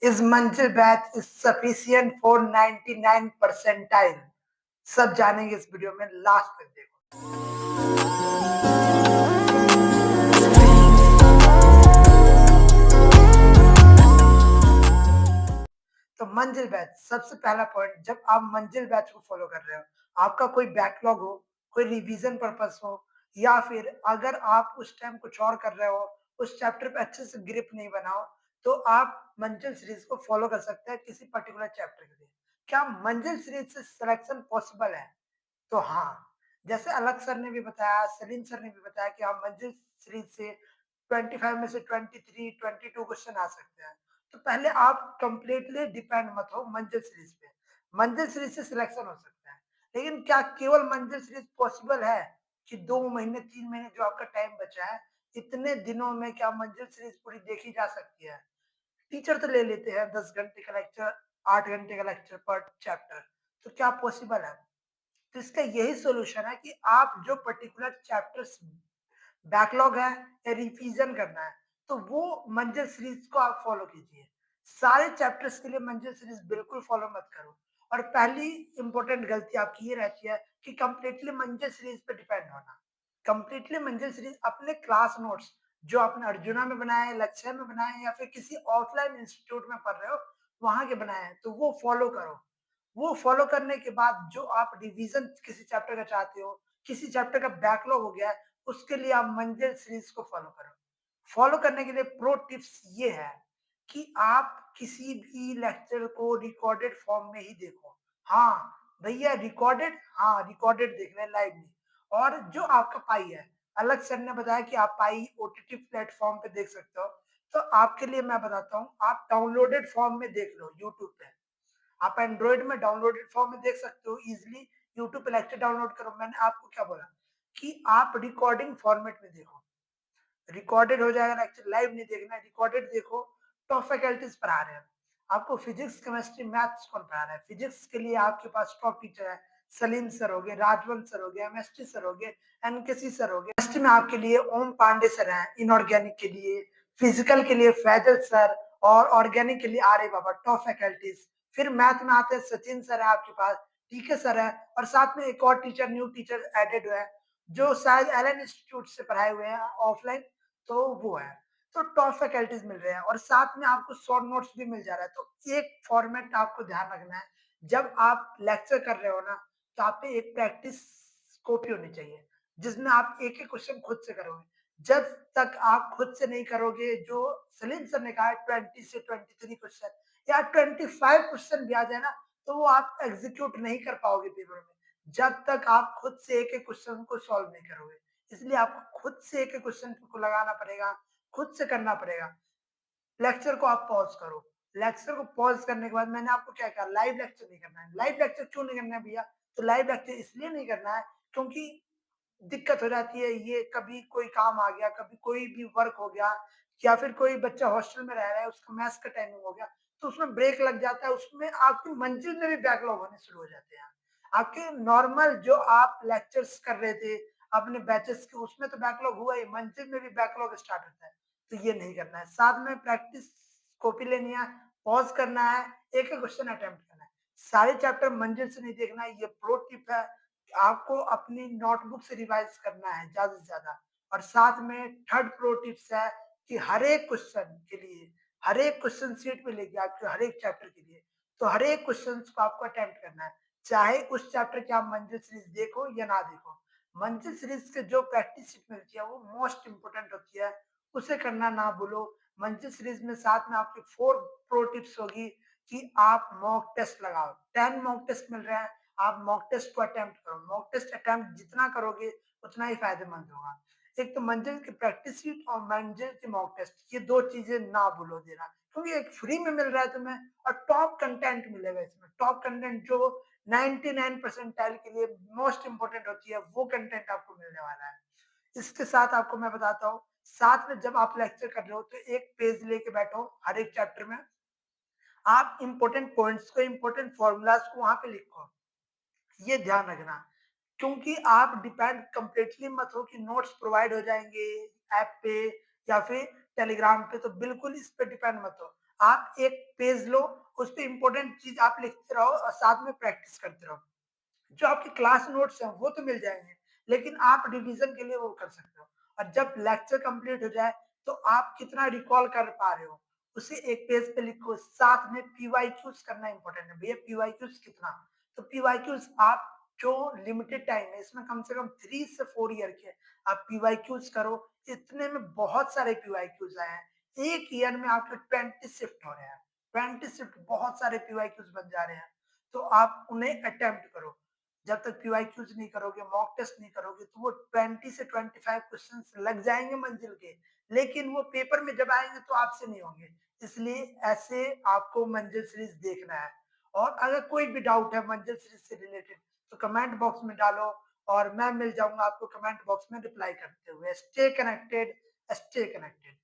Is मंजिल batch is sufficient for 99 percentile? सब जानेंगे इस वीडियो में, लास्ट तक देखो। तो मंजिल बैच, सबसे पहला पॉइंट, जब आप मंजिल बैच को फॉलो कर रहे हो, आपका कोई बैकलॉग हो, कोई रिवीजन पर्पस हो, या फिर अगर आप उस टाइम कुछ और कर रहे हो, उस चैप्टर पे अच्छे से ग्रिप नहीं बना हो, तो आप मंजिल सीरीज को फॉलो कर सकते हैं किसी पर्टिकुलर चैप्टर के लिए। क्या मंजिल सीरीज से सिलेक्शन पॉसिबल है? तो हाँ, जैसे अलग सर ने भी बताया, सलीम सर ने भी बताया कि आप मंजिल सीरीज से 25 में से 23, 22 क्वेश्चन आ सकते हैं। तो पहले आप कंप्लीटली डिपेंड मत हो मंजिल सीरीज पे। मंजिल सीरीज से सिलेक्शन हो सकता है, लेकिन क्या केवल मंजिल सीरीज पॉसिबल है कि 2 महीने 3 महीने जो आपका टाइम बचा है, इतने दिनों में क्या मंजिल सीरीज पूरी देखी जा सकती है? टीचर तो ले लेते हैं 10 घंटे का लेक्चर, 8 घंटे का लेक्चर पर चैप्टर, तो क्या पॉसिबल है? तो इसका यही सॉल्यूशन है कि आप जो पर्टिकुलर चैप्टर्स बैकलॉग है या रिवीजन करना है, तो वो मंजिल सीरीज को आप फॉलो कीजिए। सारे चैप्टर्स के लिए मंजिल सीरीज बिल्कुल फॉलो मत करो। और पहली इंपॉर्टेंट गलती आपकी ये रहती है कि कंप्लीटली मंजिल सीरीज पे डिपेंड होना। कंप्लीटली मंजिल सीरीज अपने क्लास नोट्स जो आपने अर्जुना में बनाए, लक्ष्य में बनाए, या फिर किसी ऑफलाइन इंस्टीट्यूट में पढ़ रहे हो वहां के बनाए हैं, तो वो फॉलो करो। वो फॉलो करने के बाद जो आप रिवीजन किसी चैप्टर का चाहते हो, किसी चैप्टर का बैकलॉग हो गया है, उसके लिए आप मंजिल सीरीज को फॉलो करो। फॉलो करने के लिए प्रो टिप्स ये है कि आप किसी भी लेक्चर को रिकॉर्डेड फॉर्म में ही देखो। हाँ भैया, रिकॉर्डेड, हाँ रिकॉर्डेड देख रहे हैं, लाइव नहीं। और जो आपका पाई है, अलग सर ने बताया कि आप पाई ओटीटी प्लेटफॉर्म पे देख सकते हो, तो आपके लिए मैं बताता हूँ, आप डाउनलोडेड फॉर्म में देख लो यूट्यूब पे। आप एंड्रॉइड में डाउनलोडेड फॉर्म में देख सकते हो इजीली। यूट्यूब पे लेक्चर डाउनलोड करो। मैंने आपको क्या बोला कि आप रिकॉर्डिंग फॉर्मेट में देखो, रिकॉर्डेड हो जाएगा लेक्चर, लाइव नहीं देखना है, रिकॉर्डेड देखो। टॉप फैकल्टीज पढ़ा रहे हैं, आपको फिजिक्स, केमिस्ट्री, मैथ्स कौन पढ़ा रहा है? फिजिक्स के लिए आपके पास टॉप टीचर है, सलीम सर हो गए, राजवंत सर हो गए, एमएसटी सर हो गए, एनकेसी सर हो गए। केमिस्ट्री में आपके लिए ओम पांडे सर हैं, इनऑर्गेनिक के लिए। फिजिकल के लिए फैजल सर, और ऑर्गेनिक के लिए आर्य बाबा, टॉप फैकल्टीज। फिर मैथ में आते हैं सचिन सर है आपके पास, टीके सर है, और साथ में एक और टीचर, न्यू टीचर एडेड हुआ है, जो शायद एलन इंस्टीट्यूट से पढ़ाए हुए हैं ऑफलाइन, तो वो है। तो टॉप फैकल्टीज मिल रहे हैं, और साथ में आपको शॉर्ट नोट्स भी मिल जा रहा है। तो एक फॉर्मेट आपको ध्यान रखना है, जब आप लेक्चर कर रहे हो ना, तो आप पे एक प्रैक्टिस कॉपी होनी चाहिए, जिसमें आप एक एक क्वेश्चन खुद से करोगे। जब तक आप खुद से नहीं करोगे, जो सलीम सर ने कहा है 20 से 23 क्वेश्चन या 25 क्वेश्चन भी आ जाए ना, तो वो आप एग्जीक्यूट नहीं कर पाओगे पेपर में, जब तक आप खुद से एक एक क्वेश्चन को सॉल्व नहीं करोगे। इसलिए आपको खुद से एक एक क्वेश्चन को लगाना पड़ेगा, खुद से करना पड़ेगा। लेक्चर को आप पॉज करो। लेक्चर को पॉज करने के बाद मैंने आपको क्या कहा, लाइव लेक्चर नहीं करना है। लाइव लेक्चर क्यों नहीं करना है भैया? तो लाइव लेक्चर इसलिए नहीं करना है क्योंकि दिक्कत हो जाती है, ये कभी कोई काम आ गया, कभी कोई भी वर्क हो गया, या फिर कोई बच्चा हॉस्टल में रह रहा है, उसका मैथ्स का टाइमिंग हो गया, तो उसमें ब्रेक लग जाता है, उसमें आपकी मंजिल में भी बैकलॉग होने शुरू हो जाते हैं। आपके नॉर्मल जो आप लेक्चर्स कर रहे थे अपने बैचेस के, उसमें तो बैकलॉग हुआ ही, मंजिल में भी बैकलॉग स्टार्ट होता है। तो ये नहीं करना है। साथ में प्रैक्टिस कॉपी लेनी है, पॉज करना है, एक एक क्वेश्चन अटेम्प्ट करना है। सारे चैप्टर मंजिल से नहीं देखना है, ये प्रो टिप है। आपको अपनी नोटबुक से रिवाइज करना है ज्यादा से ज्यादा। और साथ में थर्ड प्रो टिप्स है कि हर एक क्वेश्चन के लिए, हर एक क्वेश्चन सीट पे लेके आपके हर एक चैप्टर के लिए, तो हर एक क्वेश्चन को आपको अटेम्प्ट करना है, चाहे उस चैप्टर की आप मंजिल सीरीज देखो या ना देखो। मंजिल सीरीज के जो प्रैक्टिस शीट मिलती है वो मोस्ट इंपोर्टेंट होती है, उसे करना ना भूलो। मंजिल सीरीज में साथ में आपकी 4 प्रो टिप्स होगी कि आप मॉक टेस्ट लगाओ। 10 मॉक टेस्ट मिल रहे हैं, आप मॉक टेस्ट को अटेम्प्ट करो। मॉक टेस्ट अटेम्प्ट जितना करोगे उतना ही फायदेमंद होगा। एक तो मंजिल की प्रैक्टिस शीट और मंजिल की मॉक टेस्ट, ये दो चीजें ना भूलो देना, क्योंकि एक फ्री में मिल रहा है तुम्हें, और टॉप कंटेंट मिलेगा इसमें। टॉप कंटेंट जो 99 परसेंटाइल के लिए मोस्ट इंपोर्टेंट होती है, वो कंटेंट आपको मिलने वाला है। इसके साथ आपको मैं बताता हूँ, साथ में जब आप लेक्चर कर रहे हो तो एक पेज लेके बैठो, हर एक चैप्टर में आप इंपॉर्टेंट पॉइंट्स को, इंपॉर्टेंट फॉर्मूलाज को वहां पे लिखो। ये ध्यान रखना, क्योंकि आप डिपेंड कंप्लीटली मत हो कि नोट्स प्रोवाइड हो जाएंगे ऐप पे या फिर टेलीग्राम पे, तो बिल्कुल इस पे डिपेंड मत हो। आप एक पेज लो, उसपे इम्पोर्टेंट चीज़ आप लिखते रहो और साथ में प्रैक्टिस करते रहो। जो आपके क्लास नोट्स हैं वो तो मिल जाएँगे, लेकिन आप रिवीज़न के लिए वो कर सकते हो। और जब लेक्चर कंप्लीट हो जाए, तो आप कितना रिकॉल कर पा रहे हो, उसे एक पेज पे लिखो, साथ में पीवाईक्यूज़ करना इम्पोर्टेंट है। भैया पीवाईक्यूज़ कितना? तो पीवाईक्यूज़ आप जो लिमिटेड टाइम है, इसमें कम से कम 3 से 4 ईयर के आप पीवाईक्यूज़ करो, इतने में बहुत सारे पीवाईक्यूज़ आए हैं। 1 ईयर में आपके 20 शिफ्ट हो रहे हैं, 20 शिफ्ट बहुत सारे पीवाईक्यूज़ बन जा रहे हैं, तो आप उन्हें अटेम्प्ट करो। जब तक पीवाईक्यूज़ नहीं करोगे, मॉक टेस्ट नहीं करोगे, तो वो 20 से 25 क्वेश्चंस लग जाएँगे मंजिल के, लेकिन वो पेपर में जब आएँगे तो आपसे नहीं होंगे। इसलिए ऐसे आपको मंजिल सीरीज़ देखना है। और अगर कोई भी डाउट है मंजिल सीरीज़ से रिलेटेड, तो कमेंट बॉक्स में डालो और मैं मिल जाऊँगा आपको कमेंट बॉक्स में रिप्लाई करते हुए। Stay connected, stay connected.